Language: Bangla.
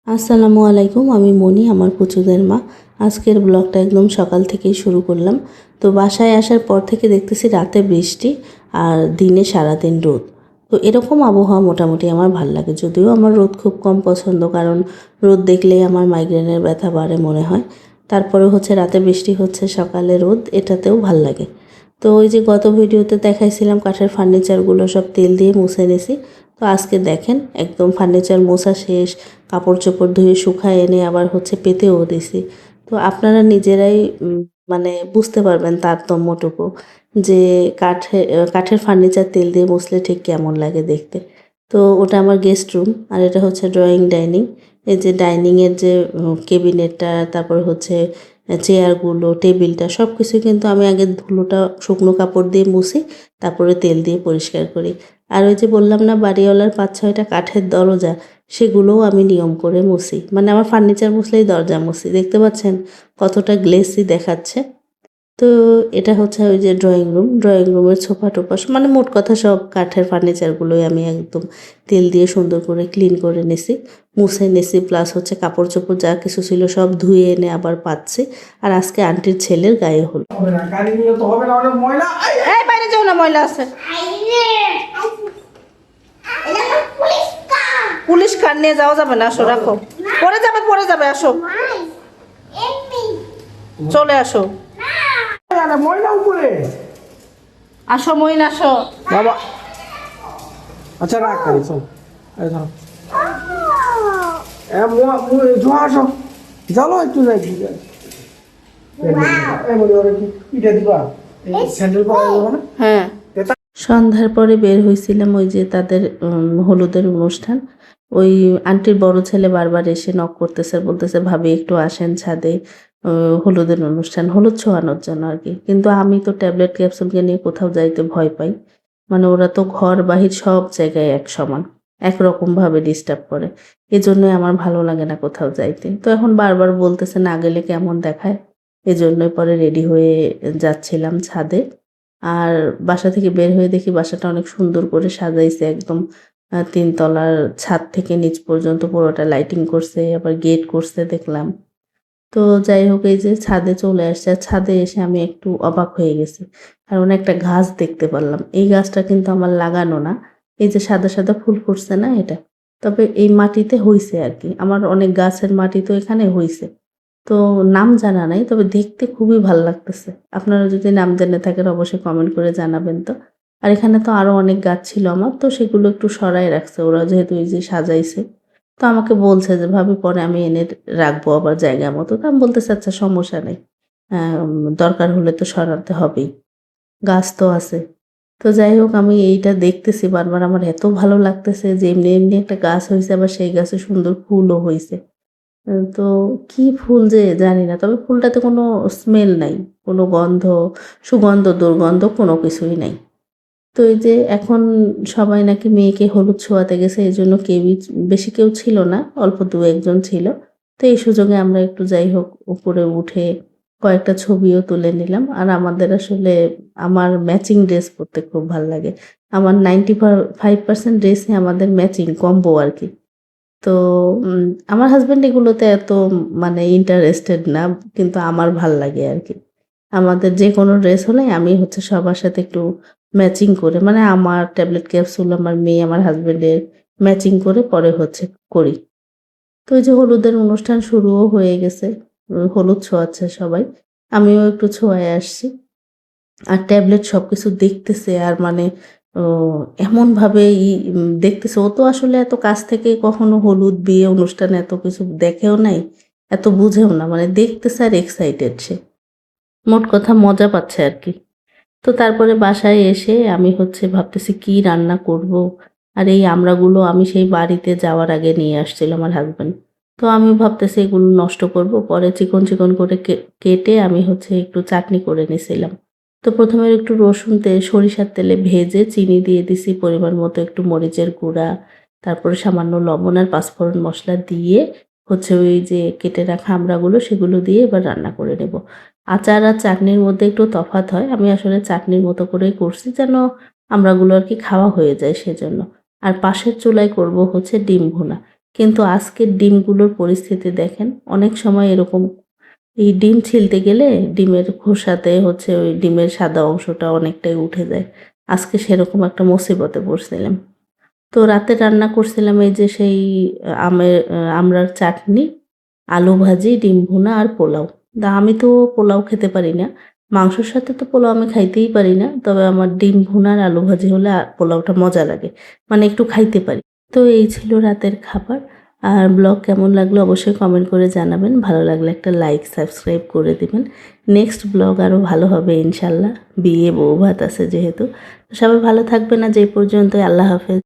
আসসালামু আলাইকুম, আমি মনি, আমার পুচুদের মা। আজকের ব্লগটা একদম সকাল থেকেই শুরু করলাম। তো বাসায় আসার পর থেকে দেখতেছি রাতে বৃষ্টি আর দিনে সারাদিন রোদ। তো এরকম আবহাওয়া মোটামুটি আমার ভাল লাগে, যদিও আমার রোদ খুব কম পছন্দ, কারণ রোদ দেখলেই আমার মাইগ্রেনের ব্যথা বাড়ে মনে হয়। তারপরে হচ্ছে রাতে বৃষ্টি হচ্ছে, সকালে রোদ, এটাতেও ভাল লাগে। তো ওই যে গত ভিডিওতে দেখাইছিলাম কাঠের ফার্নিচারগুলো সব তেল দিয়ে মুছে নিয়েছি। তো আজকে দেখেন একদম ফার্নিচার মোছা শেষ, কাপড় চোপড় ধুয়ে শুকায় এনে আবার হচ্ছে পেতেও দিছি। তো আপনারা নিজেরাই মানে বুঝতে পারবেন তারতম্যটুকু, যে কাঠের ফার্নিচার তেল দিয়ে মুছলে ঠিক কেমন লাগে দেখতে। তো ওটা আমার গেস্ট রুম, আর এটা হচ্ছে ড্রয়িং ডাইনিং। এই যে ডাইনিংয়ের যে কেবিনেটটা, তারপর হচ্ছে চেয়ারগুলো, টেবিলটা, সব কিছু কিন্তু আমি আগে ধুলোটা শুকনো কাপড় দিয়ে মুছি, তারপরে তেল দিয়ে পরিষ্কার করি। আর ওই যে বললাম না বাড়িওয়ালার ৫-৬টা কাঠের দরজা, সেগুলোও আমি নিয়ম করে মুছি। মানে আমার ফার্নিচার মুছলেই দরজা মুছি, দেখতে পাচ্ছেন কতটা গ্লেসি দেখাচ্ছে। তো এটা হচ্ছে ওই যে ড্রয়িং রুমের সোফা টোফা, মানে মোট কথা সব কাঠের ফার্নিচারগুলোই আমি একদম তেল দিয়ে সুন্দর করে ক্লিন করে নিছি, মুছে নিছি। প্লাস হচ্ছে কাপড় চোপড় যা কিছু ছিল সব ধুয়ে এনে আবার পাচ্ছি। আর আজকে আন্টির ছেলের গায়ে হলো। এই বাইরে যাও না, ময়লা আছে। পুলিশ কার নিয়ে যাওয়া যাবে না, আসো, রাখো। পরে যাবে, আসো, চলে আসো, ময়লা উপরে আসো মইন, আসো বাবা। আচ্ছা রাখ তাই চল। এই ধরো আসো, জানো একটু যাই পিঠা দিবা, স্যান্ডেল পরা যাবে না। হ্যাঁ, সন্ধ্যার পরে বের হয়েছিলাম ওই যে তাদের হলুদের অনুষ্ঠান। ওই আন্টির বড় ছেলে বারবার এসে নক করতেছে, বলতেছে ভাবি একটু আসেন ছাদে, হলুদের অনুষ্ঠান, হলুদ ছোঁয়ানোর জন্য আর কি। কিন্তু আমি তো ট্যাবলেট ক্যাপসুলকে নিয়ে কোথাও যাইতে ভয় পাই। মানে ওরা তো ঘর বাহির সব জায়গায় এক সমান, একরকমভাবে ডিস্টার্ব করে। এজন্যই আমার ভালো লাগে না কোথাও যাইতে। তো এখন বারবার বলতেছে না গেলে কেমন দেখায়, এজন্যই পরে রেডি হয়ে যাচ্ছিলাম ছাদে। আর বাসা থেকে বের হয়ে দেখি বাসাটা অনেক সুন্দর করে সাজাইছে একদম। ৩ তলার ছাদ থেকে নিচ পর্যন্ত পুরোটা লাইটিং করছে, আবার গেট করছে দেখলাম। তো যাই হোক, এই যে ছাদে চলে আসছে। আর ছাদে এসে আমি একটু অবাক হয়ে গেছি, কারণ একটা গাছ দেখতে পারলাম। এই গাছটা কিন্তু আমার লাগানো না, এই যে সাদা সাদা ফুল ফুটছে না এটা, তবে এই মাটিতে হইছে আর কি। আমার অনেক গাছের মাটি তো এখানে হইছে। তো নাম জানা নাই, তবে দেখতে খুবই ভাল লাগতেছে। আপনারা যদি নাম জেনে থাকেন অবশ্যই কমেন্ট করে জানাবেন তো। আর এখানে তো আরো অনেক গাছ ছিল আমার, তো সেগুলো একটু সরাই রাখছে ওরা, যেহেতু এই যে সাজাইছে। তো আমাকে বলছে যে ভাবি পরে আমি এনে রাখবো আবার জায়গা মতো। তো আমি বলতেছি আচ্ছা সমস্যা নেই, দরকার হলে তো সরাতে হবেই, গাছ তো আছে। তো যাই হোক, আমি এইটা দেখতেছি বারবার, আমার এত ভালো লাগতেছে যে এমনি এমনি একটা গাছ হয়েছে, আবার সেই গাছে সুন্দর ফুলও হয়েছে। তো কি ফুল যে জানি না, তবে ফুলটাতে কোনো স্মেল নাই, কোনো গন্ধ, সুগন্ধ, দুর্গন্ধ কোনো কিছুই নাই। তো এই যে এখন সবাই নাকি মেয়েকে হলুদ ছোঁয়াতে গেছে, এই জন্য কেউই, বেশি কেউ ছিল না, অল্প দু একজন ছিল। তো এই সুযোগে আমরা একটু যাই হোক উপরে উঠে কয়েকটা ছবিও তুলে নিলাম। আর আমাদের আসলে আমার ম্যাচিং ড্রেস পরতে খুব ভাল লাগে। আমার 95% ড্রেসই আমাদের ম্যাচিং কম্বো আর কি। তো উম আমার হাসব্যান্ড এগুলোতে এত মানে ইন্টারেস্টেড না, কিন্তু আমার ভাল লাগে আর কি। আমাদের যেকোনো ড্রেস হলে আমি হচ্ছে সবার সাথে একটু ম্যাচিং করে, মানে আমার ট্যাবলেট ক্যাপসুল, আমার মেয়ে, আমার হাসব্যান্ডের ম্যাচিং করে পরে হচ্ছে করি। তো এই যে হলুদের অনুষ্ঠান শুরুও হয়ে গেছে। হলুদ ছোঁয়াচ্ছে সবাই। আমিও একটু ছোঁয়ায় আসছি। আর ট্যাবলেট সবকিছু দেখতেছে, আর মানে ও এমনভাবে দেখতেছে। ও তো আসলে এত কাছ থেকে কখনো হলুদ বিয়ে অনুষ্ঠানে এত কিছু দেখেও নাই, এত বুঝেও না। মানে দেখতেছে আর এক্সাইটেড সে। মোট কথা মজা পাচ্ছে আর কি। তো তারপরে বাসায় এসে আমি হচ্ছে ভাবতেছি কি রান্না করব। আর এই আমড়াগুলো আমি সেই বাড়িতে যাওয়ার আগে নিয়ে আসছিল আমার হাসব্যান্ড। তো আমি ভাবতেছি এগুলো নষ্ট করব, পরে চিকন চিকন করে কেটে আমি হচ্ছে একটু চাটনি করে নিছিলাম। তো প্রথমে একটু রসুন সরিষার তেলে ভেজে চিনি দিয়ে দিছি পরিমাণ মতো, একটু মরিচের গুঁড়া, তারপরে সামান্য লবণ আর পাঁচফোড়ন মশলা দিয়ে হচ্ছে ওই যে কেটে রাখা আমড়াগুলো সেগুলো দিয়ে এবার রান্না করে নেব। আচার আর চাটনির মধ্যে একটু তফাৎ হয়। আমি আসলে চাটনির মতো করেই করছি, যেন আমড়াগুলো আর কি খাওয়া হয়ে যায় সেজন্য। আর পাশের চুলায় করব হচ্ছে ডিম ভুনা। কিন্তু আজকের ডিমগুলোর পরিস্থিতি দেখেন, অনেক সময় এরকম এই ডিম ছিলতে গেলে ডিমের খোসাতে হচ্ছে ওই ডিমের সাদা অংশটা অনেকটাই উঠে যায়। আজকে সেরকম একটা মুসিবতে পড়ছিলাম। তো রাতে রান্না করছিলাম এই যে সেই আমড়ার চাটনি, আলু ভাজি, ডিম ভুনা আর পোলাও। আমি তো পোলাও খেতে পারি না। মাংসের সাথে তো পোলাও আমি খাইতেই পারি না। তবে আমার ডিম ভুনা আর আলু ভাজি হলে পোলাওটা মজা লাগে। মানে একটু খাইতে পারি। তো এই ছিল রাতের খাবার। আর ব্লগ কেমন লাগলো অবশ্যই কমেন্ট করে জানাবেন। ভালো লাগলে একটা লাইক, সাবস্ক্রাইব করে দিবেন। নেক্সট ব্লগ আরও ভালো হবে ইনশাল্লাহ। বিয়ে বউ ভাত আছে যেহেতু। সবাই ভালো থাকবেন আজ এই পর্যন্তই। আল্লাহ হাফেজ।